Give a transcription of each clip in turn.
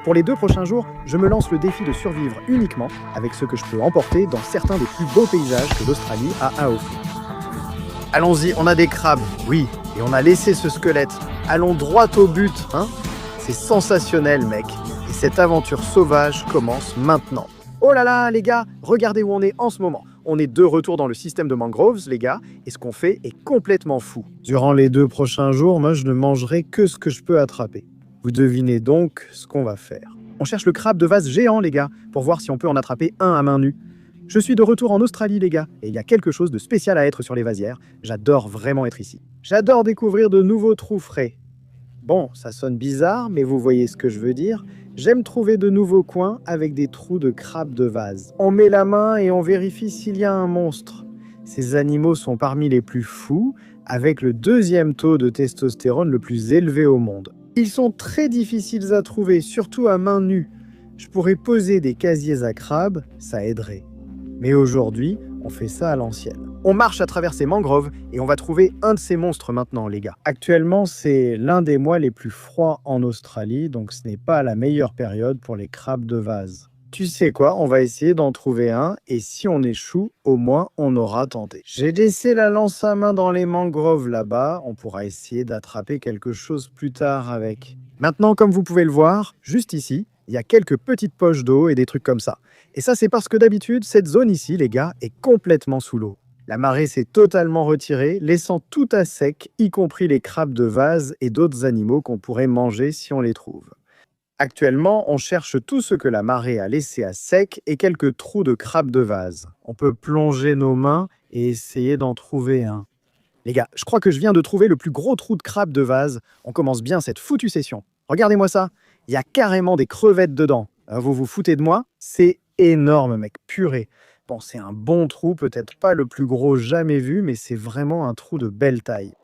Pour les 2 prochains jours, je me lance le défi de survivre uniquement avec ce que je peux emporter dans certains des plus beaux paysages que l'Australie a à offrir. Allons-y, on a des crabes, oui, et on a laissé ce squelette. Allons droit au but, hein? C'est sensationnel, mec. Et cette aventure sauvage commence maintenant. Oh là là, les gars, regardez où on est en ce moment. On est de retour dans le système de mangroves, les gars, et ce qu'on fait est complètement fou. Durant les 2 prochains jours, moi, je ne mangerai que ce que je peux attraper. Vous devinez donc ce qu'on va faire. On cherche le crabe de vase géant, les gars, pour voir si on peut en attraper un à main nue. Je suis de retour en Australie, les gars, et il y a quelque chose de spécial à être sur les vasières. J'adore vraiment être ici. J'adore découvrir de nouveaux trous frais. Bon, ça sonne bizarre, mais vous voyez ce que je veux dire. J'aime trouver de nouveaux coins avec des trous de crabe de vase. On met la main et on vérifie s'il y a un monstre. Ces animaux sont parmi les plus fous, avec le 2e taux de testostérone le plus élevé au monde. Ils sont très difficiles à trouver, surtout à main nue. Je pourrais poser des casiers à crabes, ça aiderait. Mais aujourd'hui, on fait ça à l'ancienne. On marche à travers ces mangroves et on va trouver un de ces monstres maintenant, les gars. Actuellement, c'est l'un des mois les plus froids en Australie, donc ce n'est pas la meilleure période pour les crabes de vase. Tu sais quoi, on va essayer d'en trouver un, et si on échoue, au moins on aura tenté. J'ai laissé la lance à main dans les mangroves là-bas, on pourra essayer d'attraper quelque chose plus tard avec. Maintenant, comme vous pouvez le voir, juste ici, il y a quelques petites poches d'eau et des trucs comme ça. Et ça, c'est parce que d'habitude, cette zone ici, les gars, est complètement sous l'eau. La marée s'est totalement retirée, laissant tout à sec, y compris les crabes de vase et d'autres animaux qu'on pourrait manger si on les trouve. Actuellement, on cherche tout ce que la marée a laissé à sec et quelques trous de crabes de vase. On peut plonger nos mains et essayer d'en trouver un. Les gars, je crois que je viens de trouver le plus gros trou de crabe de vase. On commence bien cette foutue session. Regardez-moi ça, il y a carrément des crevettes dedans. Vous vous foutez de moi? C'est énorme, mec, purée. Bon, c'est un bon trou, peut-être pas le plus gros jamais vu, mais c'est vraiment un trou de belle taille.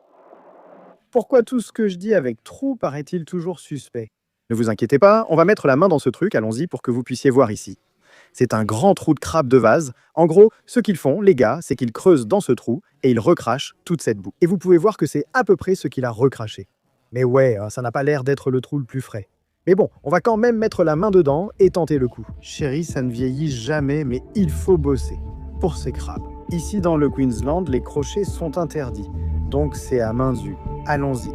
Pourquoi tout ce que je dis avec trou paraît-il toujours suspect? Ne vous inquiétez pas, on va mettre la main dans ce truc, allons-y, pour que vous puissiez voir ici. C'est un grand trou de crabe de vase. En gros, ce qu'ils font, les gars, c'est qu'ils creusent dans ce trou et ils recrachent toute cette boue. Et vous pouvez voir que c'est à peu près ce qu'il a recraché. Mais ouais, ça n'a pas l'air d'être le trou le plus frais. Mais bon, on va quand même mettre la main dedans et tenter le coup. Chérie, ça ne vieillit jamais, mais il faut bosser. Pour ces crabes. Ici, dans le Queensland, les crochets sont interdits. Donc c'est à main nue. Allons-y.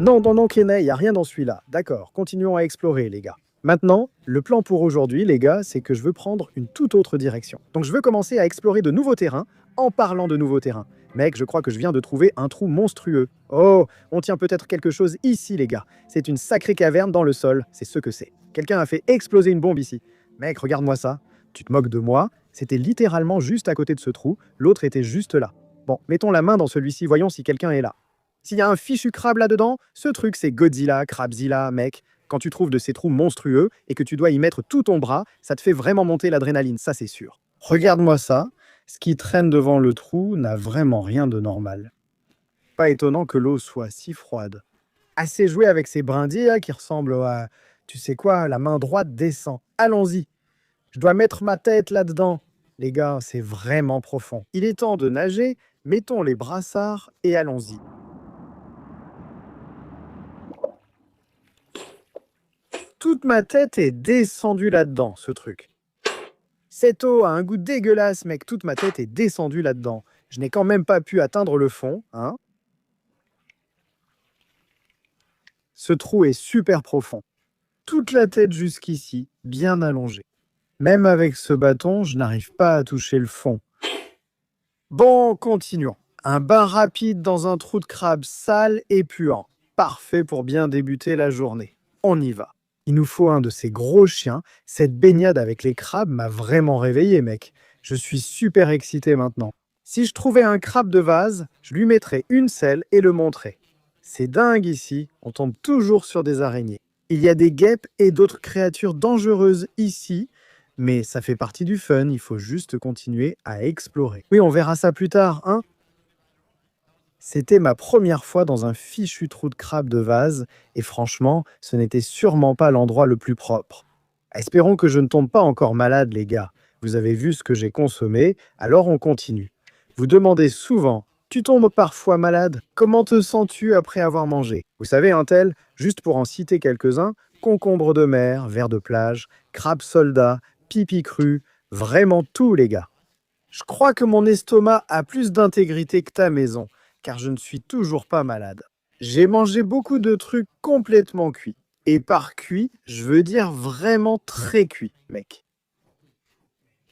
Non, Kenny, il n'y a rien dans celui-là. D'accord, continuons à explorer, les gars. Maintenant, le plan pour aujourd'hui, les gars, c'est que je veux prendre une toute autre direction. Donc je veux commencer à explorer de nouveaux terrains en parlant de nouveaux terrains. Mec, je crois que je viens de trouver un trou monstrueux. Oh, on tient peut-être quelque chose ici, les gars. C'est une sacrée caverne dans le sol, c'est ce que c'est. Quelqu'un a fait exploser une bombe ici. Mec, regarde-moi ça. Tu te moques de moi? C'était littéralement juste à côté de ce trou, l'autre était juste là. Bon, mettons la main dans celui-ci, voyons si quelqu'un est là. S'il y a un fichu crabe là-dedans, ce truc c'est Godzilla, Crabzilla, mec. Quand tu trouves de ces trous monstrueux et que tu dois y mettre tout ton bras, ça te fait vraiment monter l'adrénaline, ça c'est sûr. Regarde-moi ça, ce qui traîne devant le trou n'a vraiment rien de normal. Pas étonnant que l'eau soit si froide. Assez joué avec ces brindilles là, qui ressemblent à, tu sais quoi, la main droite descend. Allons-y. Je dois mettre ma tête là-dedans. Les gars, c'est vraiment profond. Il est temps de nager, mettons les brassards et allons-y. Toute ma tête est descendue là-dedans, ce truc. Cette eau a un goût dégueulasse, mec. Toute ma tête est descendue là-dedans. Je n'ai quand même pas pu atteindre le fond, hein. Ce trou est super profond. Toute la tête jusqu'ici, bien allongée. Même avec ce bâton, je n'arrive pas à toucher le fond. Bon, continuons. Un bain rapide dans un trou de crabe sale et puant. Parfait pour bien débuter la journée. On y va. Il nous faut un de ces gros chiens. Cette baignade avec les crabes m'a vraiment réveillé, mec. Je suis super excité maintenant. Si je trouvais un crabe de vase, je lui mettrais une selle et le montrais. C'est dingue ici, on tombe toujours sur des araignées. Il y a des guêpes et d'autres créatures dangereuses ici, mais ça fait partie du fun, il faut juste continuer à explorer. Oui, on verra ça plus tard, hein? C'était ma première fois dans un fichu trou de crabe de vase, et franchement, ce n'était sûrement pas l'endroit le plus propre. Espérons que je ne tombe pas encore malade, les gars. Vous avez vu ce que j'ai consommé, alors on continue. Vous demandez souvent, tu tombes parfois malade? Comment te sens-tu après avoir mangé? Vous savez, un tel, juste pour en citer quelques-uns, concombre de mer, vers de plage, crabe soldat, pipi cru, vraiment tout les gars. Je crois que mon estomac a plus d'intégrité que ta maison, car je ne suis toujours pas malade. J'ai mangé beaucoup de trucs complètement cuits. Et par cuit, je veux dire vraiment très cuit, mec.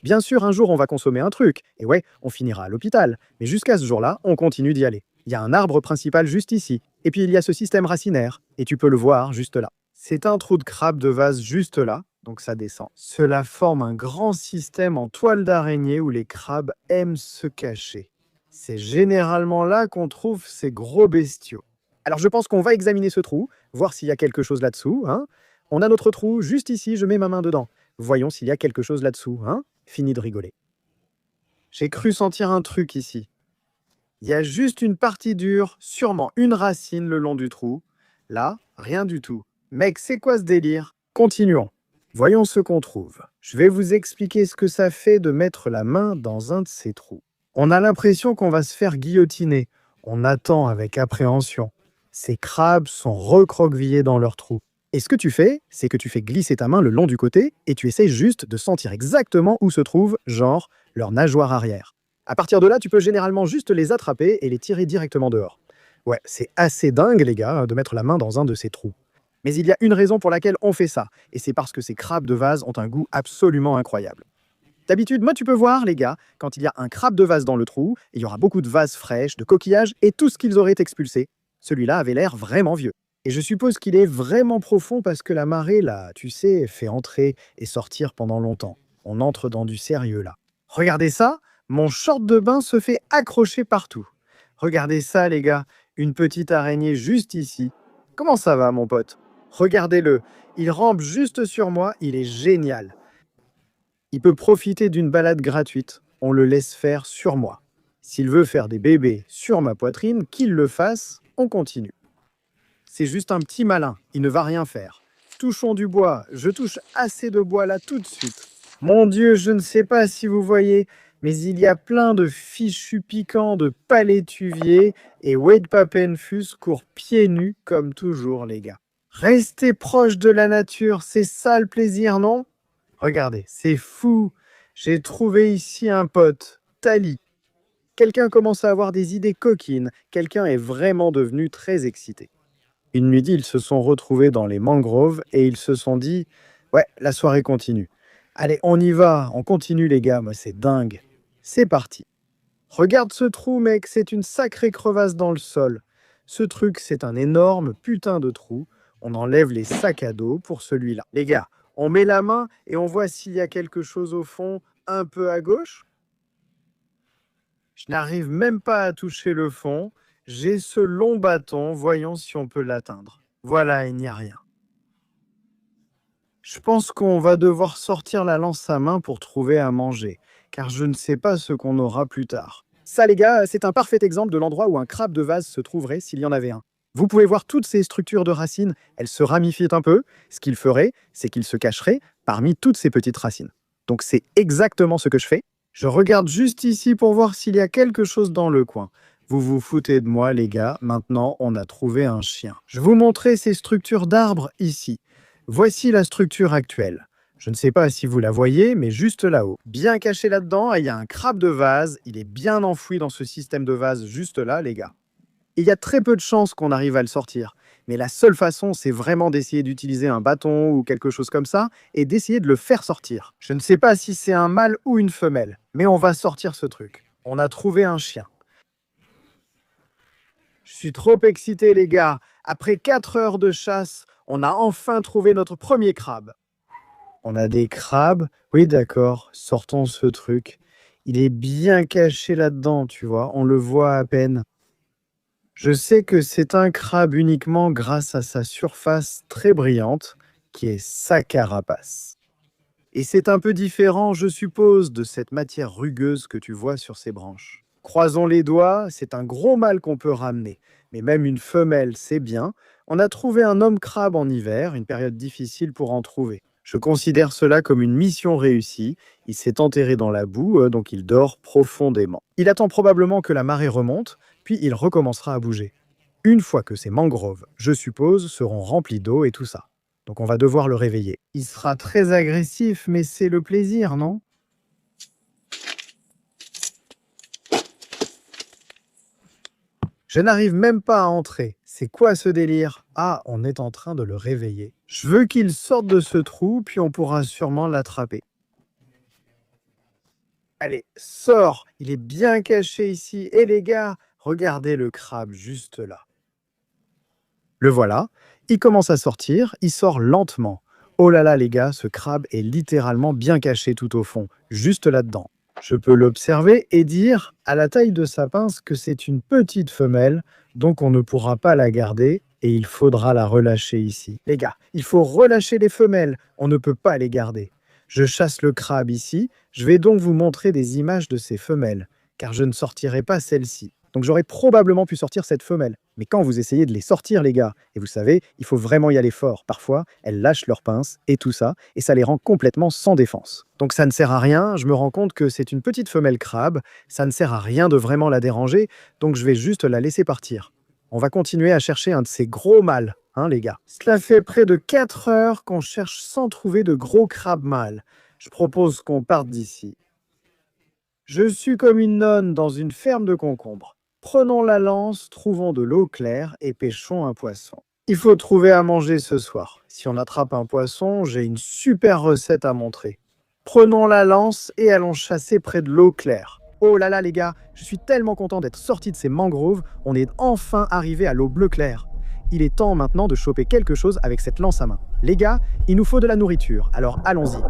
Bien sûr, un jour, on va consommer un truc, et ouais, on finira à l'hôpital. Mais jusqu'à ce jour-là, on continue d'y aller. Il y a un arbre principal juste ici, et puis il y a ce système racinaire, et tu peux le voir juste là. C'est un trou de crabe de vase juste là, donc ça descend. Cela forme un grand système en toile d'araignée où les crabes aiment se cacher. C'est généralement là qu'on trouve ces gros bestiaux. Alors je pense qu'on va examiner ce trou, voir s'il y a quelque chose là-dessous, hein. On a notre trou juste ici, je mets ma main dedans. Voyons s'il y a quelque chose là-dessous, hein. Fini de rigoler. J'ai cru sentir un truc ici. Il y a juste une partie dure, sûrement une racine le long du trou. Là, rien du tout. Mec, c'est quoi ce délire? Continuons. Voyons ce qu'on trouve. Je vais vous expliquer ce que ça fait de mettre la main dans un de ces trous. On a l'impression qu'on va se faire guillotiner. On attend avec appréhension. Ces crabes sont recroquevillés dans leur trou. Et ce que tu fais, c'est que tu fais glisser ta main le long du côté et tu essaies juste de sentir exactement où se trouve, genre, leur nageoire arrière. À partir de là, tu peux généralement juste les attraper et les tirer directement dehors. Ouais, c'est assez dingue, les gars, de mettre la main dans un de ces trous. Mais il y a une raison pour laquelle on fait ça, et c'est parce que ces crabes de vase ont un goût absolument incroyable. D'habitude, moi tu peux voir, les gars, quand il y a un crabe de vase dans le trou, il y aura beaucoup de vases fraîches, de coquillages et tout ce qu'ils auraient expulsé. Celui-là avait l'air vraiment vieux. Et je suppose qu'il est vraiment profond parce que la marée, là, tu sais, fait entrer et sortir pendant longtemps. On entre dans du sérieux, là. Regardez ça, mon short de bain se fait accrocher partout. Regardez ça, les gars, une petite araignée juste ici. Comment ça va, mon pote? Regardez-le, il rampe juste sur moi, il est génial. Il peut profiter d'une balade gratuite, on le laisse faire sur moi. S'il veut faire des bébés sur ma poitrine, qu'il le fasse, on continue. C'est juste un petit malin, il ne va rien faire. Touchons du bois, je touche assez de bois là tout de suite. Mon Dieu, je ne sais pas si vous voyez, mais il y a plein de fichus piquants de palétuviers et Wade Papenfus court pieds nus comme toujours les gars. Restez proche de la nature, c'est ça le plaisir, non? Regardez, c'est fou. J'ai trouvé ici un pote, Tali. Quelqu'un commence à avoir des idées coquines, quelqu'un est vraiment devenu très excité. Une nuit, ils se sont retrouvés dans les mangroves et ils se sont dit « Ouais, la soirée continue. Allez, on y va, on continue les gars, moi c'est dingue. » C'est parti. Regarde ce trou, mec, c'est une sacrée crevasse dans le sol. Ce truc, c'est un énorme putain de trou. On enlève les sacs à dos pour celui-là. Les gars, on met la main et on voit s'il y a quelque chose au fond, un peu à gauche. Je n'arrive même pas à toucher le fond. J'ai ce long bâton, voyons si on peut l'atteindre. Voilà, il n'y a rien. Je pense qu'on va devoir sortir la lance à main pour trouver à manger, car je ne sais pas ce qu'on aura plus tard. Ça les gars, c'est un parfait exemple de l'endroit où un crabe de vase se trouverait s'il y en avait un. Vous pouvez voir toutes ces structures de racines, elles se ramifient un peu. Ce qu'il ferait, c'est qu'il se cacherait parmi toutes ces petites racines. Donc c'est exactement ce que je fais. Je regarde juste ici pour voir s'il y a quelque chose dans le coin. Vous vous foutez de moi, les gars. Maintenant, on a trouvé un chien. Je vous montrer ces structures d'arbres ici. Voici la structure actuelle. Je ne sais pas si vous la voyez, mais juste là-haut. Bien caché là-dedans, il y a un crabe de vase. Il est bien enfoui dans ce système de vase juste là, les gars. Il y a très peu de chances qu'on arrive à le sortir. Mais la seule façon, c'est vraiment d'essayer d'utiliser un bâton ou quelque chose comme ça et d'essayer de le faire sortir. Je ne sais pas si c'est un mâle ou une femelle, mais on va sortir ce truc. On a trouvé un chien. Je suis trop excité, les gars. Après 4 heures de chasse, on a enfin trouvé notre premier crabe. On a des crabes? Oui, d'accord. Sortons ce truc. Il est bien caché là-dedans, tu vois. On le voit à peine. Je sais que c'est un crabe uniquement grâce à sa surface très brillante, qui est sa carapace. Et c'est un peu différent, je suppose, de cette matière rugueuse que tu vois sur ses branches. Croisons les doigts, c'est un gros mâle qu'on peut ramener. Mais même une femelle, c'est bien. On a trouvé un homme crabe en hiver, une période difficile pour en trouver. Je considère cela comme une mission réussie. Il s'est enterré dans la boue, donc il dort profondément. Il attend probablement que la marée remonte, puis il recommencera à bouger. Une fois que ces mangroves, je suppose, seront remplies d'eau et tout ça. donc on va devoir le réveiller. Il sera très agressif, mais c'est le plaisir, non? Je n'arrive même pas à entrer. C'est quoi ce délire? Ah, on est en train de le réveiller. Je veux qu'il sorte de ce trou, puis on pourra sûrement l'attraper. Allez, sors! Il est bien caché ici. Et les gars, regardez le crabe juste là. Le voilà. Il commence à sortir. Il sort lentement. Oh là là, les gars, ce crabe est littéralement bien caché tout au fond, juste là-dedans. Je peux l'observer et dire, à la taille de sa pince, que c'est une petite femelle, donc on ne pourra pas la garder et il faudra la relâcher ici. Les gars, il faut relâcher les femelles, on ne peut pas les garder. Je chasse le crabe ici, je vais donc vous montrer des images de ces femelles, car je ne sortirai pas celle-ci. Donc j'aurais probablement pu sortir cette femelle. Mais quand vous essayez de les sortir, les gars, et vous savez, il faut vraiment y aller fort. Parfois, elles lâchent leurs pinces et tout ça, et ça les rend complètement sans défense. Donc ça ne sert à rien, je me rends compte que c'est une petite femelle crabe, ça ne sert à rien de vraiment la déranger, donc je vais juste la laisser partir. On va continuer à chercher un de ces gros mâles, hein les gars. Cela fait près de 4 heures qu'on cherche sans trouver de gros crabes mâles. Je propose qu'on parte d'ici. Je suis comme une nonne dans une ferme de concombres. Prenons la lance, trouvons de l'eau claire et pêchons un poisson. Il faut trouver à manger ce soir. Si on attrape un poisson, j'ai une super recette à montrer. Prenons la lance et allons chasser près de l'eau claire. Oh là là les gars, je suis tellement content d'être sorti de ces mangroves, on est enfin arrivé à l'eau bleu claire. Il est temps maintenant de choper quelque chose avec cette lance à main. Les gars, il nous faut de la nourriture, alors allons-y.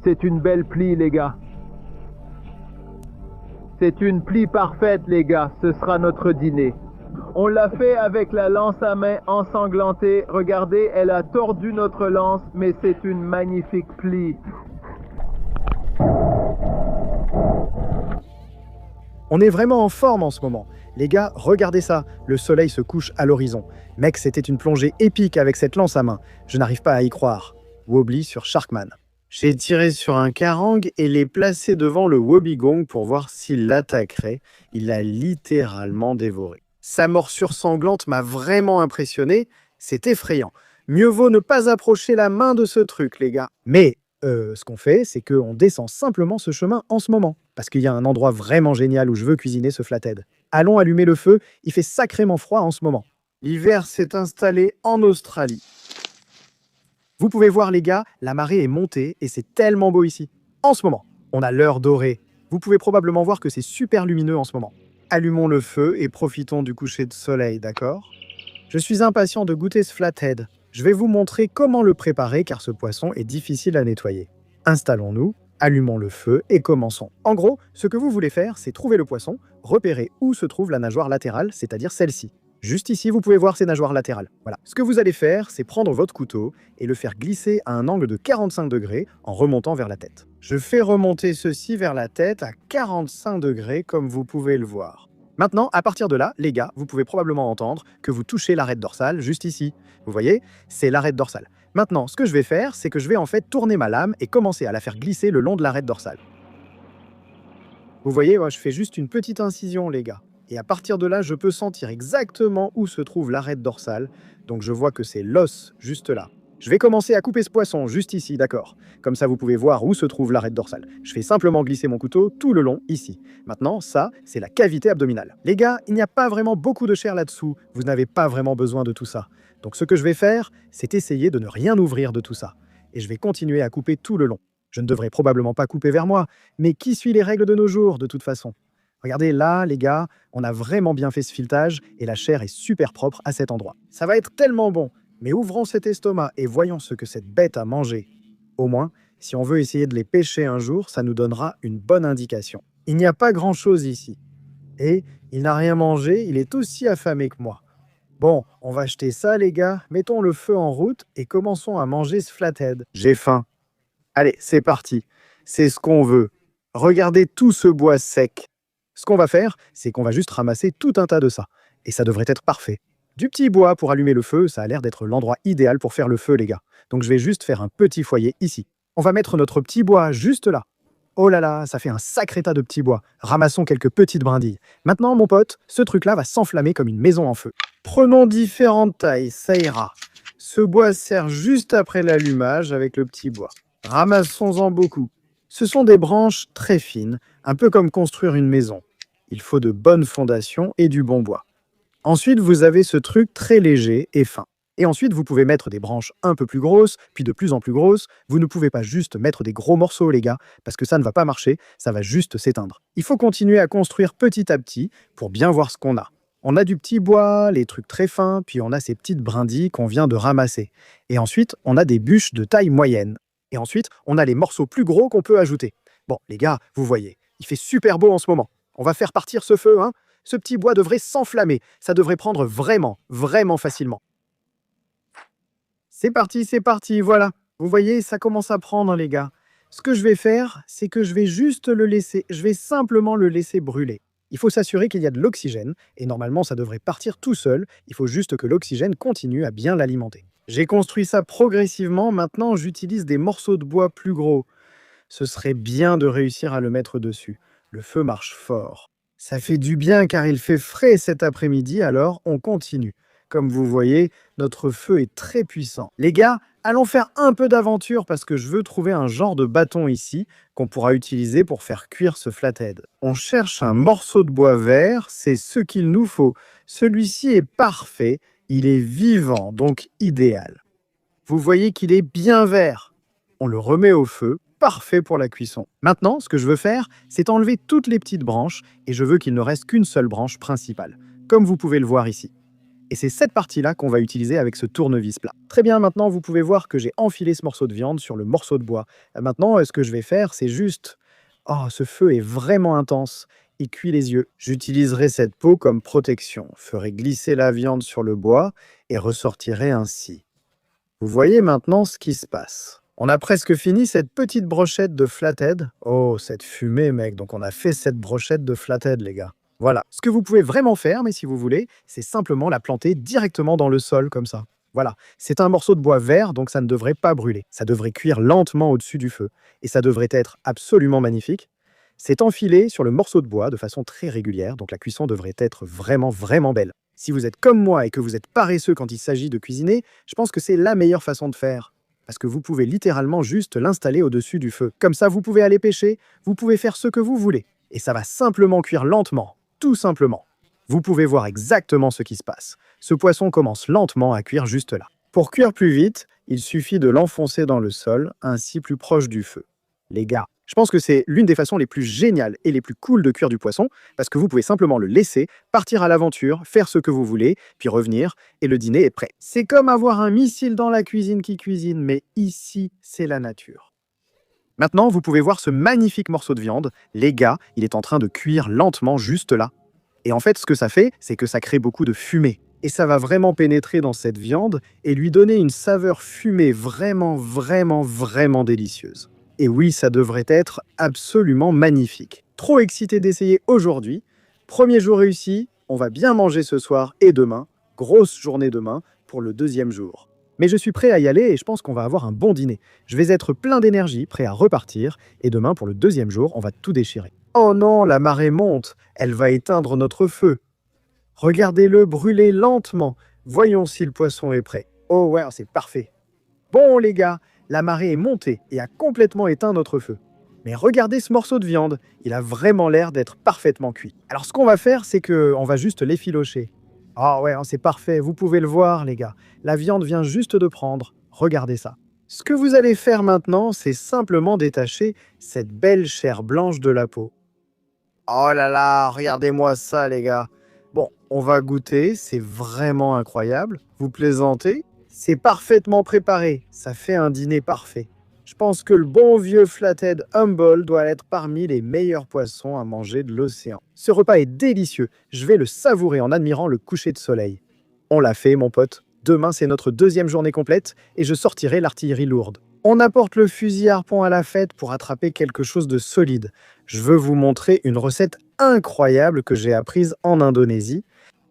C'est une belle plie, les gars. C'est une plie parfaite, les gars. Ce sera notre dîner. On l'a fait avec la lance à main ensanglantée. Regardez, elle a tordu notre lance, mais c'est une magnifique plie. On est vraiment en forme en ce moment. Les gars, regardez ça, le soleil se couche à l'horizon. Mec, c'était une plongée épique avec cette lance à main. Je n'arrive pas à y croire. Wobbly sur Sharkman. J'ai tiré sur un karang et l'ai placé devant le wobbegong pour voir s'il l'attaquerait. Il l'a littéralement dévoré. Sa morsure sanglante m'a vraiment impressionné. C'est effrayant. Mieux vaut ne pas approcher la main de ce truc, les gars. Mais ce qu'on fait, c'est qu'on descend simplement ce chemin en ce moment. Parce qu'il y a un endroit vraiment génial où je veux cuisiner ce flathead. Allons allumer le feu, il fait sacrément froid en ce moment. L'hiver s'est installé en Australie. Vous pouvez voir les gars, la marée est montée et c'est tellement beau ici. En ce moment. On a l'heure dorée. Vous pouvez probablement voir que c'est super lumineux en ce moment. Allumons le feu et profitons du coucher de soleil, d'accord? Je suis impatient de goûter ce flathead. Je vais vous montrer comment le préparer car ce poisson est difficile à nettoyer. Installons-nous, allumons le feu et commençons. En gros, ce que vous voulez faire, c'est trouver le poisson, repérer où se trouve la nageoire latérale, c'est-à-dire celle-ci. Juste ici, vous pouvez voir ces nageoires latérales. Voilà. Ce que vous allez faire, c'est prendre votre couteau et le faire glisser à un angle de 45 degrés en remontant vers la tête. Je fais remonter ceci vers la tête à 45 degrés comme vous pouvez le voir. Maintenant, à partir de là, les gars, vous pouvez probablement entendre que vous touchez l'arête dorsale juste ici. Vous voyez, c'est l'arête dorsale. Maintenant, ce que je vais faire, c'est que je vais en fait tourner ma lame et commencer à la faire glisser le long de l'arête dorsale. Vous voyez, moi, je fais juste une petite incision, les gars. Et à partir de là, je peux sentir exactement où se trouve l'arête dorsale. Donc je vois que c'est l'os juste là. Je vais commencer à couper ce poisson juste ici, d'accord? Comme ça, vous pouvez voir où se trouve l'arête dorsale. Je fais simplement glisser mon couteau tout le long ici. Maintenant, ça, c'est la cavité abdominale. Les gars, il n'y a pas vraiment beaucoup de chair là-dessous. Vous n'avez pas vraiment besoin de tout ça. Donc ce que je vais faire, c'est essayer de ne rien ouvrir de tout ça. Et je vais continuer à couper tout le long. Je ne devrais probablement pas couper vers moi, mais qui suit les règles de nos jours de toute façon? Regardez là, les gars, on a vraiment bien fait ce filetage et la chair est super propre à cet endroit. Ça va être tellement bon, mais ouvrons cet estomac et voyons ce que cette bête a mangé. Au moins, si on veut essayer de les pêcher un jour, ça nous donnera une bonne indication. Il n'y a pas grand-chose ici. Et il n'a rien mangé, il est aussi affamé que moi. Bon, on va jeter ça, les gars, mettons le feu en route et commençons à manger ce flathead. J'ai faim. Allez, c'est parti. C'est ce qu'on veut. Regardez tout ce bois sec. Ce qu'on va faire, c'est qu'on va juste ramasser tout un tas de ça. Et ça devrait être parfait. Du petit bois pour allumer le feu, ça a l'air d'être l'endroit idéal pour faire le feu, les gars. Donc je vais juste faire un petit foyer ici. On va mettre notre petit bois juste là. Oh là là, ça fait un sacré tas de petits bois. Ramassons quelques petites brindilles. Maintenant, mon pote, ce truc-là va s'enflammer comme une maison en feu. Prenons différentes tailles, ça ira. Ce bois sert juste après l'allumage avec le petit bois. Ramassons-en beaucoup. Ce sont des branches très fines, un peu comme construire une maison. Il faut de bonnes fondations et du bon bois. Ensuite, vous avez ce truc très léger et fin. Et ensuite, vous pouvez mettre des branches un peu plus grosses, puis de plus en plus grosses. Vous ne pouvez pas juste mettre des gros morceaux, les gars, parce que ça ne va pas marcher, ça va juste s'éteindre. Il faut continuer à construire petit à petit pour bien voir ce qu'on a. On a du petit bois, les trucs très fins, puis on a ces petites brindilles qu'on vient de ramasser. Et ensuite, on a des bûches de taille moyenne. Et ensuite, on a les morceaux plus gros qu'on peut ajouter. Bon, les gars, vous voyez, il fait super beau en ce moment. On va faire partir ce feu, hein? Ce petit bois devrait s'enflammer. Ça devrait prendre vraiment, vraiment facilement. C'est parti, voilà. Vous voyez, ça commence à prendre, les gars. Ce que je vais faire, c'est que je vais juste le laisser. Je vais simplement le laisser brûler. Il faut s'assurer qu'il y a de l'oxygène, et normalement, ça devrait partir tout seul. Il faut juste que l'oxygène continue à bien l'alimenter. J'ai construit ça progressivement. Maintenant, j'utilise des morceaux de bois plus gros. Ce serait bien de réussir à le mettre dessus. Le feu marche fort. Ça fait du bien car il fait frais cet après-midi, alors on continue. Comme vous voyez, notre feu est très puissant. Les gars, allons faire un peu d'aventure parce que je veux trouver un genre de bâton ici qu'on pourra utiliser pour faire cuire ce flathead. On cherche un morceau de bois vert, c'est ce qu'il nous faut. Celui-ci est parfait, il est vivant, donc idéal. Vous voyez qu'il est bien vert. On le remet au feu. Parfait pour la cuisson. Maintenant, ce que je veux faire, c'est enlever toutes les petites branches et je veux qu'il ne reste qu'une seule branche principale, comme vous pouvez le voir ici. Et c'est cette partie-là qu'on va utiliser avec ce tournevis plat. Très bien, maintenant, vous pouvez voir que j'ai enfilé ce morceau de viande sur le morceau de bois. Maintenant, ce que je vais faire, c'est juste... Oh, ce feu est vraiment intense. Il cuit les yeux. J'utiliserai cette peau comme protection, ferai glisser la viande sur le bois et ressortirai ainsi. Vous voyez maintenant ce qui se passe. On a presque fini cette petite brochette de flathead. Oh, cette fumée, mec. Donc, on a fait cette brochette de flathead, les gars. Voilà. Ce que vous pouvez vraiment faire, mais si vous voulez, c'est simplement la planter directement dans le sol, comme ça. Voilà. C'est un morceau de bois vert, donc ça ne devrait pas brûler. Ça devrait cuire lentement au-dessus du feu. Et ça devrait être absolument magnifique. C'est enfilé sur le morceau de bois de façon très régulière, donc la cuisson devrait être vraiment, vraiment belle. Si vous êtes comme moi et que vous êtes paresseux quand il s'agit de cuisiner, je pense que c'est la meilleure façon de faire. Parce que vous pouvez littéralement juste l'installer au-dessus du feu. Comme ça, vous pouvez aller pêcher, vous pouvez faire ce que vous voulez. Et ça va simplement cuire lentement, tout simplement. Vous pouvez voir exactement ce qui se passe. Ce poisson commence lentement à cuire juste là. Pour cuire plus vite, il suffit de l'enfoncer dans le sol, ainsi plus proche du feu. Les gars, Je pense que c'est l'une des façons les plus géniales et les plus cool de cuire du poisson, parce que vous pouvez simplement le laisser, partir à l'aventure, faire ce que vous voulez, puis revenir, et le dîner est prêt. C'est comme avoir un missile dans la cuisine qui cuisine, mais ici, c'est la nature. Maintenant, vous pouvez voir ce magnifique morceau de viande. Les gars, il est en train de cuire lentement juste là. Et en fait, ce que ça fait, c'est que ça crée beaucoup de fumée. Et ça va vraiment pénétrer dans cette viande et lui donner une saveur fumée vraiment, vraiment, vraiment délicieuse. Et oui, ça devrait être absolument magnifique. Trop excité d'essayer aujourd'hui. Premier jour réussi, on va bien manger ce soir et demain. Grosse journée demain pour le deuxième jour. Mais je suis prêt à y aller et je pense qu'on va avoir un bon dîner. Je vais être plein d'énergie, prêt à repartir. Et demain, pour le deuxième jour, on va tout déchirer. Oh non, la marée monte. Elle va éteindre notre feu. Regardez-le brûler lentement. Voyons si le poisson est prêt. Oh ouais, c'est parfait. Bon les gars, la marée est montée et a complètement éteint notre feu. Mais regardez ce morceau de viande, il a vraiment l'air d'être parfaitement cuit. Alors ce qu'on va faire, c'est qu'on va juste l'effilocher. Ah ouais, c'est parfait, vous pouvez le voir les gars. La viande vient juste de prendre. Regardez ça. Ce que vous allez faire maintenant, c'est simplement détacher cette belle chair blanche de la peau. Oh là là, regardez-moi ça les gars. Bon, on va goûter, c'est vraiment incroyable. Vous plaisantez? C'est parfaitement préparé, ça fait un dîner parfait. Je pense que le bon vieux Flathead Humboldt doit être parmi les meilleurs poissons à manger de l'océan. Ce repas est délicieux, je vais le savourer en admirant le coucher de soleil. On l'a fait mon pote, demain c'est notre deuxième journée complète et je sortirai l'artillerie lourde. On apporte le fusil harpon à la fête pour attraper quelque chose de solide. Je veux vous montrer une recette incroyable que j'ai apprise en Indonésie.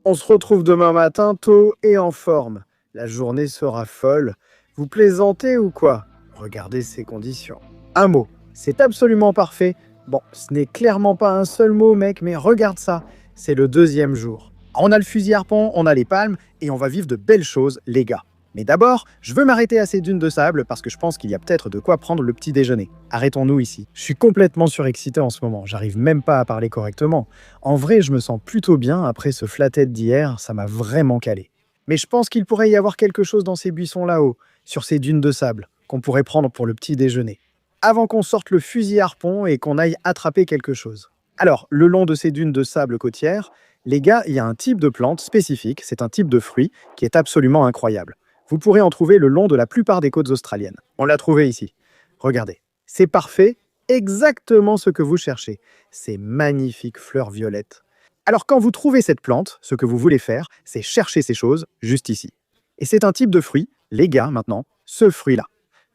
On se retrouve demain matin tôt et en forme. La journée sera folle. Vous plaisantez ou quoi? Regardez ces conditions. Un mot, c'est absolument parfait. Bon, ce n'est clairement pas un seul mot mec, mais regarde ça. C'est le deuxième jour. On a le fusil harpon, on a les palmes et on va vivre de belles choses les gars. Mais d'abord, je veux m'arrêter à ces dunes de sable parce que je pense qu'il y a peut-être de quoi prendre le petit déjeuner. Arrêtons-nous ici. Je suis complètement surexcité en ce moment, j'arrive même pas à parler correctement. En vrai, je me sens plutôt bien après ce flathead d'hier, ça m'a vraiment calé. Mais je pense qu'il pourrait y avoir quelque chose dans ces buissons là-haut, sur ces dunes de sable, qu'on pourrait prendre pour le petit déjeuner. Avant qu'on sorte le fusil harpon et qu'on aille attraper quelque chose. Alors, le long de ces dunes de sable côtières, les gars, il y a un type de plante spécifique, c'est un type de fruit qui est absolument incroyable. Vous pourrez en trouver le long de la plupart des côtes australiennes. On l'a trouvé ici. Regardez, c'est parfait, exactement ce que vous cherchez. Ces magnifiques fleurs violettes. Alors quand vous trouvez cette plante, ce que vous voulez faire, c'est chercher ces choses juste ici. Et c'est un type de fruit, les gars maintenant, ce fruit-là.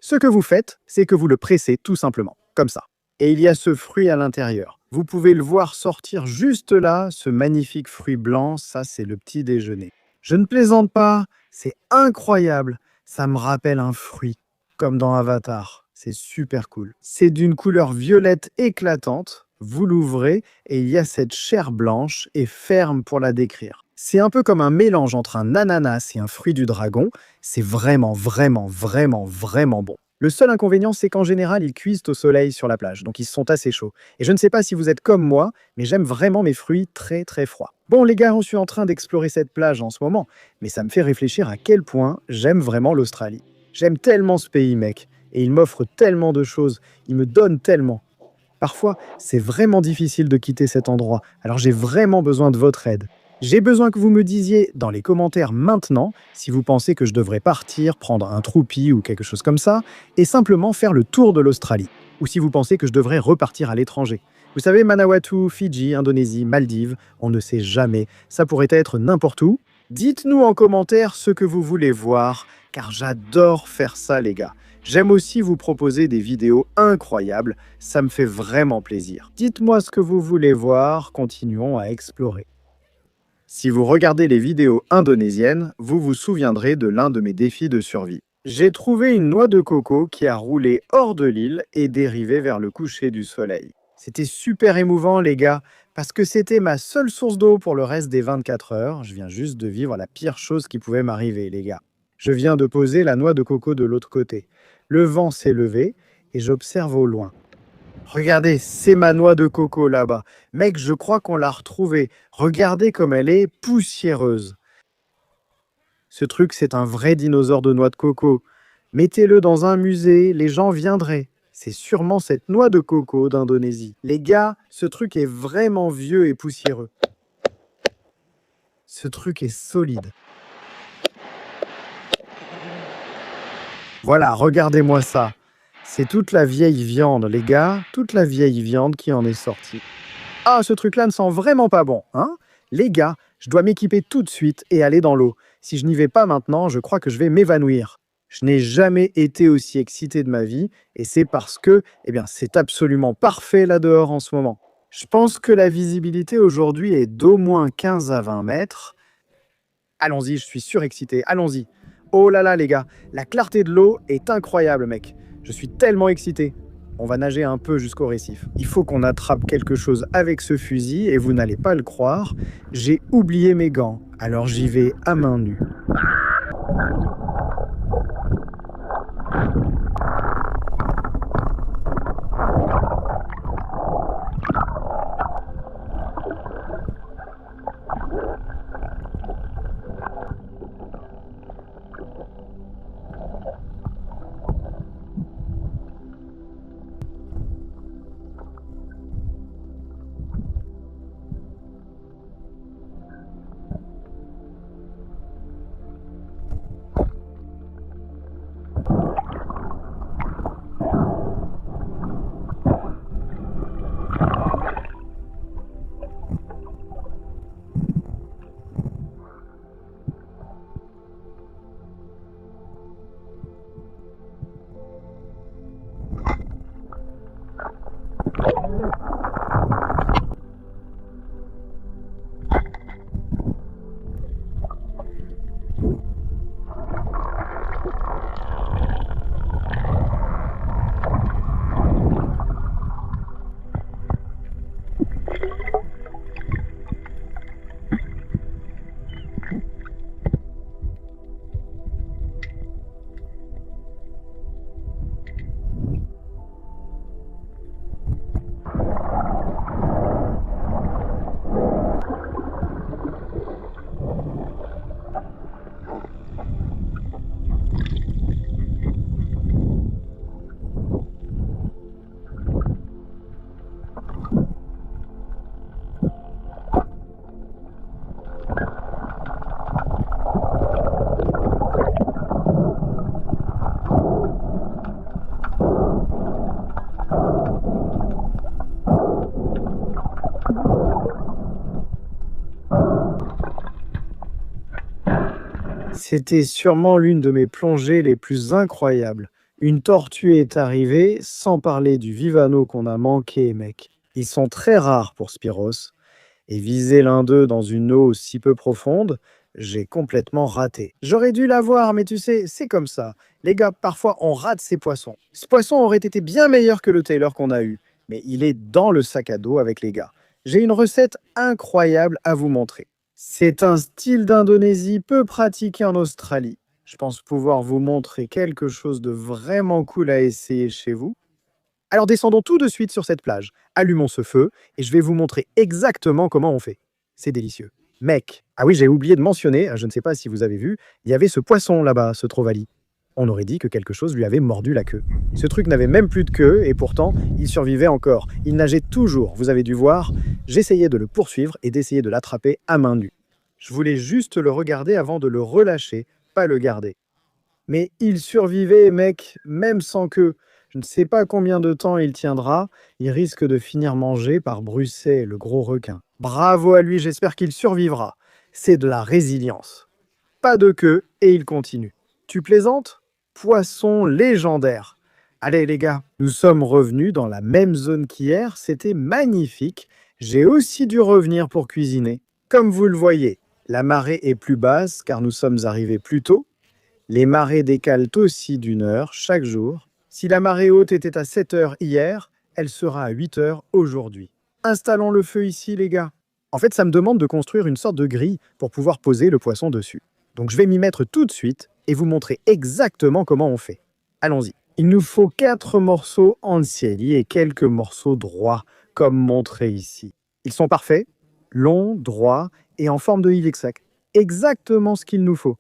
Ce que vous faites, c'est que vous le pressez tout simplement, comme ça. Et il y a ce fruit à l'intérieur. Vous pouvez le voir sortir juste là, ce magnifique fruit blanc, ça c'est le petit déjeuner. Je ne plaisante pas, c'est incroyable. Ça me rappelle un fruit, comme dans Avatar. C'est super cool. C'est d'une couleur violette éclatante. Vous l'ouvrez et il y a cette chair blanche et ferme pour la décrire. C'est un peu comme un mélange entre un ananas et un fruit du dragon. C'est vraiment, vraiment, vraiment, vraiment bon. Le seul inconvénient, c'est qu'en général, ils cuisent au soleil sur la plage, donc ils sont assez chauds. Et je ne sais pas si vous êtes comme moi, mais j'aime vraiment mes fruits très très froids. Bon les gars, je suis en train d'explorer cette plage en ce moment, mais ça me fait réfléchir à quel point j'aime vraiment l'Australie. J'aime tellement ce pays, mec, et il m'offre tellement de choses, il me donne tellement. Parfois, c'est vraiment difficile de quitter cet endroit, alors j'ai vraiment besoin de votre aide. J'ai besoin que vous me disiez dans les commentaires maintenant si vous pensez que je devrais partir, prendre un troupi ou quelque chose comme ça, et simplement faire le tour de l'Australie. Ou si vous pensez que je devrais repartir à l'étranger. Vous savez, Manawatu, Fidji, Indonésie, Maldives, on ne sait jamais. Ça pourrait être n'importe où. Dites-nous en commentaire ce que vous voulez voir, car j'adore faire ça les gars. J'aime aussi vous proposer des vidéos incroyables, ça me fait vraiment plaisir. Dites-moi ce que vous voulez voir, continuons à explorer. Si vous regardez les vidéos indonésiennes, vous vous souviendrez de l'un de mes défis de survie. J'ai trouvé une noix de coco qui a roulé hors de l'île et dérivé vers le coucher du soleil. C'était super émouvant les gars, parce que c'était ma seule source d'eau pour le reste des 24 heures. Je viens juste de vivre la pire chose qui pouvait m'arriver les gars. Je viens de poser la noix de coco de l'autre côté. Le vent s'est levé et j'observe au loin. Regardez, c'est ma noix de coco là-bas. Mec, je crois qu'on l'a retrouvée. Regardez comme elle est poussiéreuse. Ce truc, c'est un vrai dinosaure de noix de coco. Mettez-le dans un musée, les gens viendraient. C'est sûrement cette noix de coco d'Indonésie. Les gars, ce truc est vraiment vieux et poussiéreux. Ce truc est solide. Voilà, regardez-moi ça. C'est toute la vieille viande, les gars, toute la vieille viande qui en est sortie. Ah, ce truc-là ne sent vraiment pas bon, hein? Les gars, je dois m'équiper tout de suite et aller dans l'eau. Si je n'y vais pas maintenant, je crois que je vais m'évanouir. Je n'ai jamais été aussi excité de ma vie, et c'est parce que, c'est absolument parfait là dehors en ce moment. Je pense que la visibilité aujourd'hui est d'au moins 15 à 20 mètres. Allons-y, je suis surexcité, allons-y. Oh là là les gars, la clarté de l'eau est incroyable mec. Je suis tellement excité. On va nager un peu jusqu'au récif. Il faut qu'on attrape quelque chose avec ce fusil et vous n'allez pas le croire, j'ai oublié mes gants. Alors j'y vais à main nue. C'était sûrement l'une de mes plongées les plus incroyables. Une tortue est arrivée, sans parler du Vivano qu'on a manqué, mec. Ils sont très rares pour Spiros, et viser l'un d'eux dans une eau si peu profonde, j'ai complètement raté. J'aurais dû l'avoir, mais tu sais, c'est comme ça. Les gars, parfois on rate ces poissons. Ce poisson aurait été bien meilleur que le Taylor qu'on a eu, mais il est dans le sac à dos avec les gars. J'ai une recette incroyable à vous montrer. C'est un style d'Indonésie peu pratiqué en Australie. Je pense pouvoir vous montrer quelque chose de vraiment cool à essayer chez vous. Alors descendons tout de suite sur cette plage, allumons ce feu et je vais vous montrer exactement comment on fait. C'est délicieux. Mec, ah oui, j'ai oublié de mentionner, je ne sais pas si vous avez vu, il y avait ce poisson là-bas, ce trevali. On aurait dit que quelque chose lui avait mordu la queue. Ce truc n'avait même plus de queue et pourtant, il survivait encore. Il nageait toujours, vous avez dû voir. J'essayais de le poursuivre et d'essayer de l'attraper à main nue. Je voulais juste le regarder avant de le relâcher, pas le garder. Mais il survivait, mec, même sans queue. Je ne sais pas combien de temps il tiendra. Il risque de finir mangé par Brucet, le gros requin. Bravo à lui, j'espère qu'il survivra. C'est de la résilience. Pas de queue et il continue. Tu plaisantes? Poisson légendaire. Allez les gars, nous sommes revenus dans la même zone qu'hier, c'était magnifique. J'ai aussi dû revenir pour cuisiner. Comme vous le voyez, la marée est plus basse car nous sommes arrivés plus tôt. Les marées décalent aussi d'1 heure chaque jour. Si la marée haute était à 7 heures hier, elle sera à 8 heures aujourd'hui. Installons le feu ici les gars. En fait, ça me demande de construire une sorte de grille pour pouvoir poser le poisson dessus. Donc je vais m'y mettre tout de suite et vous montrer exactement comment on fait. Allons-y. Il nous faut 4 morceaux ancieli et quelques morceaux droits, comme montré ici. Ils sont parfaits, longs, droits et en forme de Y. Exactement ce qu'il nous faut.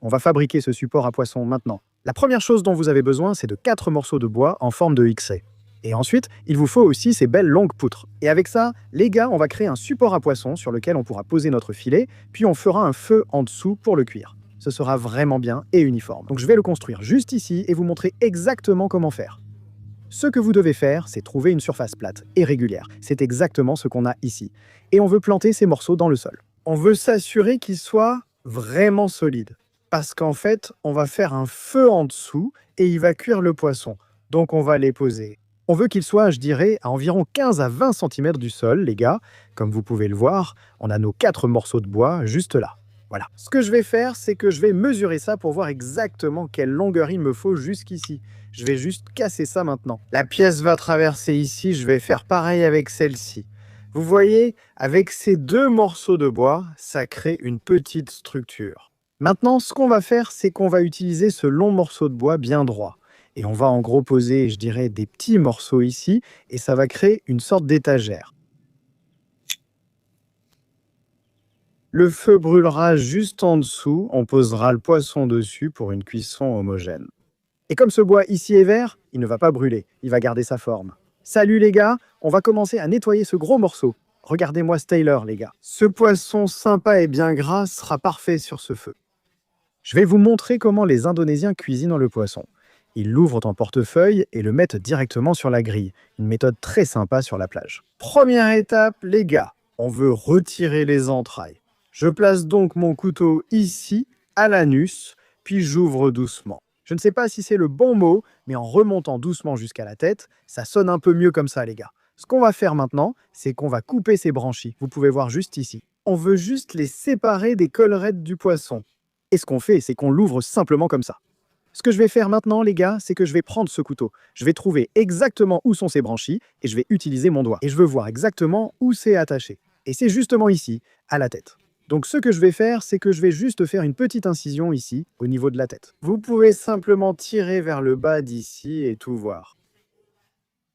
On va fabriquer ce support à poisson maintenant. La première chose dont vous avez besoin, c'est de 4 morceaux de bois en forme de X-ray. Et ensuite, il vous faut aussi ces belles longues poutres. Et avec ça, les gars, on va créer un support à poisson sur lequel on pourra poser notre filet, puis on fera un feu en dessous pour le cuire. Ce sera vraiment bien et uniforme. Donc je vais le construire juste ici et vous montrer exactement comment faire. Ce que vous devez faire, c'est trouver une surface plate et régulière. C'est exactement ce qu'on a ici. Et on veut planter ces morceaux dans le sol. On veut s'assurer qu'ils soient vraiment solides. Parce qu'en fait, on va faire un feu en dessous et il va cuire le poisson. Donc on va les poser. On veut qu'ils soient, je dirais, à environ 15 à 20 cm du sol, les gars. Comme vous pouvez le voir, on a nos 4 morceaux de bois juste là. Voilà. Ce que je vais faire, c'est que je vais mesurer ça pour voir exactement quelle longueur il me faut jusqu'ici. Je vais juste casser ça maintenant. La pièce va traverser ici, je vais faire pareil avec celle-ci. Vous voyez, avec ces 2 morceaux de bois, ça crée une petite structure. Maintenant, ce qu'on va faire, c'est qu'on va utiliser ce long morceau de bois bien droit. Et on va en gros poser, je dirais, des petits morceaux ici, et ça va créer une sorte d'étagère. Le feu brûlera juste en dessous, on posera le poisson dessus pour une cuisson homogène. Et comme ce bois ici est vert, il ne va pas brûler, il va garder sa forme. Salut les gars, on va commencer à nettoyer ce gros morceau. Regardez-moi ce Taylor les gars. Ce poisson sympa et bien gras sera parfait sur ce feu. Je vais vous montrer comment les Indonésiens cuisinent le poisson. Ils l'ouvrent en portefeuille et le mettent directement sur la grille. Une méthode très sympa sur la plage. Première étape, les gars, on veut retirer les entrailles. Je place donc mon couteau ici, à l'anus, puis j'ouvre doucement. Je ne sais pas si c'est le bon mot, mais en remontant doucement jusqu'à la tête, ça sonne un peu mieux comme ça, les gars. Ce qu'on va faire maintenant, c'est qu'on va couper ces branchies. Vous pouvez voir juste ici. On veut juste les séparer des collerettes du poisson. Et ce qu'on fait, c'est qu'on l'ouvre simplement comme ça. Ce que je vais faire maintenant, les gars, c'est que je vais prendre ce couteau. Je vais trouver exactement où sont ces branchies et je vais utiliser mon doigt. Et je veux voir exactement où c'est attaché. Et c'est justement ici, à la tête. Donc ce que je vais faire, c'est que je vais juste faire une petite incision ici, au niveau de la tête. Vous pouvez simplement tirer vers le bas d'ici et tout voir.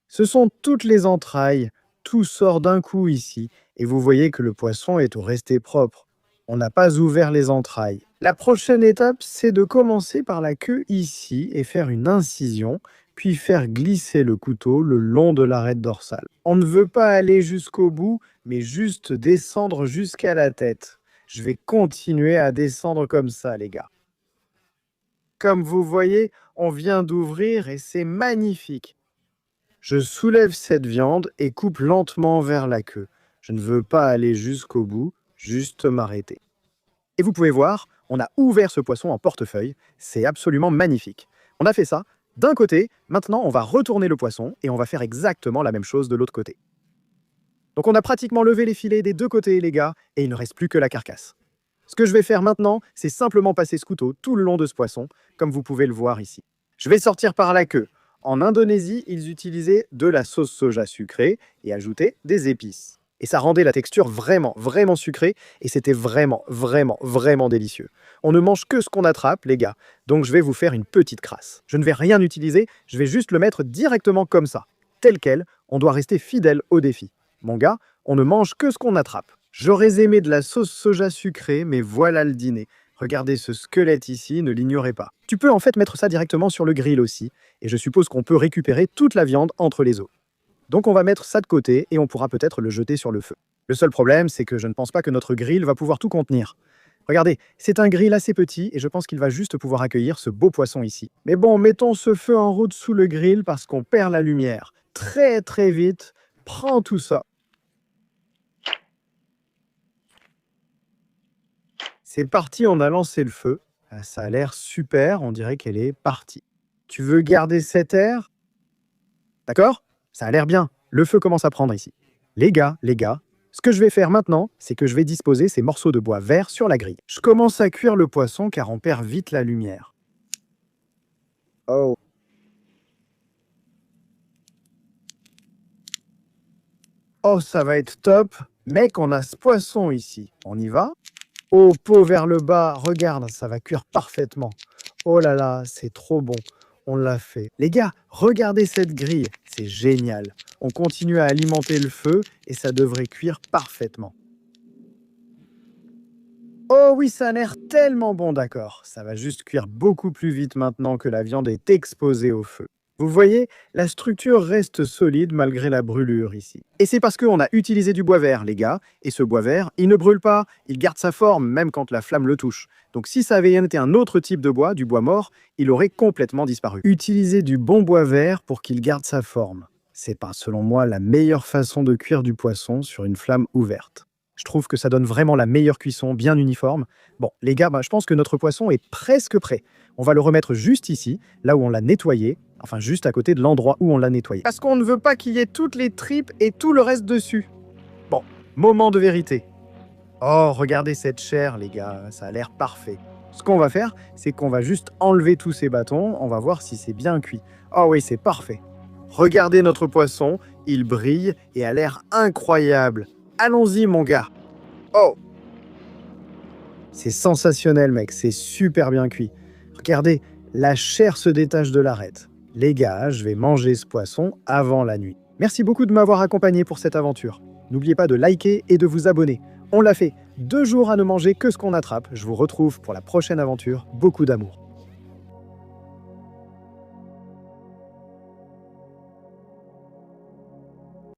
Ce sont toutes les entrailles, tout sort d'un coup ici, et vous voyez que le poisson est resté propre. On n'a pas ouvert les entrailles. La prochaine étape, c'est de commencer par la queue ici et faire une incision, puis faire glisser le couteau le long de l'arête dorsale. On ne veut pas aller jusqu'au bout, mais juste descendre jusqu'à la tête. Je vais continuer à descendre comme ça, les gars. Comme vous voyez, on vient d'ouvrir et c'est magnifique. Je soulève cette viande et coupe lentement vers la queue. Je ne veux pas aller jusqu'au bout, juste m'arrêter. Et vous pouvez voir, on a ouvert ce poisson en portefeuille. C'est absolument magnifique. On a fait ça. D'un côté, maintenant on va retourner le poisson et on va faire exactement la même chose de l'autre côté. Donc on a pratiquement levé les filets des deux côtés, les gars, et il ne reste plus que la carcasse. Ce que je vais faire maintenant, c'est simplement passer ce couteau tout le long de ce poisson, comme vous pouvez le voir ici. Je vais sortir par la queue. En Indonésie, ils utilisaient de la sauce soja sucrée et ajoutaient des épices. Et ça rendait la texture vraiment, vraiment sucrée, et c'était vraiment, vraiment, vraiment délicieux. On ne mange que ce qu'on attrape, les gars, donc je vais vous faire une petite crasse. Je ne vais rien utiliser, je vais juste le mettre directement comme ça. Tel quel, on doit rester fidèle au défi. Mon gars, on ne mange que ce qu'on attrape. J'aurais aimé de la sauce soja sucrée, mais voilà le dîner. Regardez ce squelette ici, ne l'ignorez pas. Tu peux en fait mettre ça directement sur le grill aussi, et je suppose qu'on peut récupérer toute la viande entre les os. Donc on va mettre ça de côté et on pourra peut-être le jeter sur le feu. Le seul problème, c'est que je ne pense pas que notre grill va pouvoir tout contenir. Regardez, c'est un grill assez petit et je pense qu'il va juste pouvoir accueillir ce beau poisson ici. Mais bon, mettons ce feu en route sous le grill parce qu'on perd la lumière. Très très vite, prends tout ça. C'est parti, on a lancé le feu. Ça a l'air super, on dirait qu'elle est partie. Tu veux garder cet air? D'accord? Ça a l'air bien. Le feu commence à prendre ici. Les gars, ce que je vais faire maintenant, c'est que je vais disposer ces morceaux de bois vert sur la grille. Je commence à cuire le poisson car on perd vite la lumière. Oh. Oh, ça va être top. Mec, on a ce poisson ici. On y va? Oh, peau vers le bas. Regarde, ça va cuire parfaitement. Oh là là, c'est trop bon. On l'a fait. Les gars, regardez cette grille. C'est génial. On continue à alimenter le feu et ça devrait cuire parfaitement. Oh oui, ça a l'air tellement bon, d'accord. Ça va juste cuire beaucoup plus vite maintenant que la viande est exposée au feu. Vous voyez, la structure reste solide malgré la brûlure ici. Et c'est parce qu'on a utilisé du bois vert, les gars, et ce bois vert, il ne brûle pas, il garde sa forme même quand la flamme le touche. Donc si ça avait été un autre type de bois, du bois mort, il aurait complètement disparu. Utiliser du bon bois vert pour qu'il garde sa forme. C'est pas, selon moi, la meilleure façon de cuire du poisson sur une flamme ouverte. Je trouve que ça donne vraiment la meilleure cuisson, bien uniforme. Bon, les gars, je pense que notre poisson est presque prêt. On va le remettre juste ici, là où on l'a nettoyé, enfin juste à côté de l'endroit où on l'a nettoyé. Parce qu'on ne veut pas qu'il y ait toutes les tripes et tout le reste dessus. Bon, moment de vérité. Oh, regardez cette chair, les gars, ça a l'air parfait. Ce qu'on va faire, c'est qu'on va juste enlever tous ces bâtons, on va voir si c'est bien cuit. Oh oui, c'est parfait. Regardez notre poisson, il brille et a l'air incroyable. Allons-y, mon gars. Oh! C'est sensationnel, mec, c'est super bien cuit. Regardez, la chair se détache de l'arête. Les gars, je vais manger ce poisson avant la nuit. Merci beaucoup de m'avoir accompagné pour cette aventure. N'oubliez pas de liker et de vous abonner. On l'a fait, 2 jours à ne manger que ce qu'on attrape. Je vous retrouve pour la prochaine aventure. Beaucoup d'amour.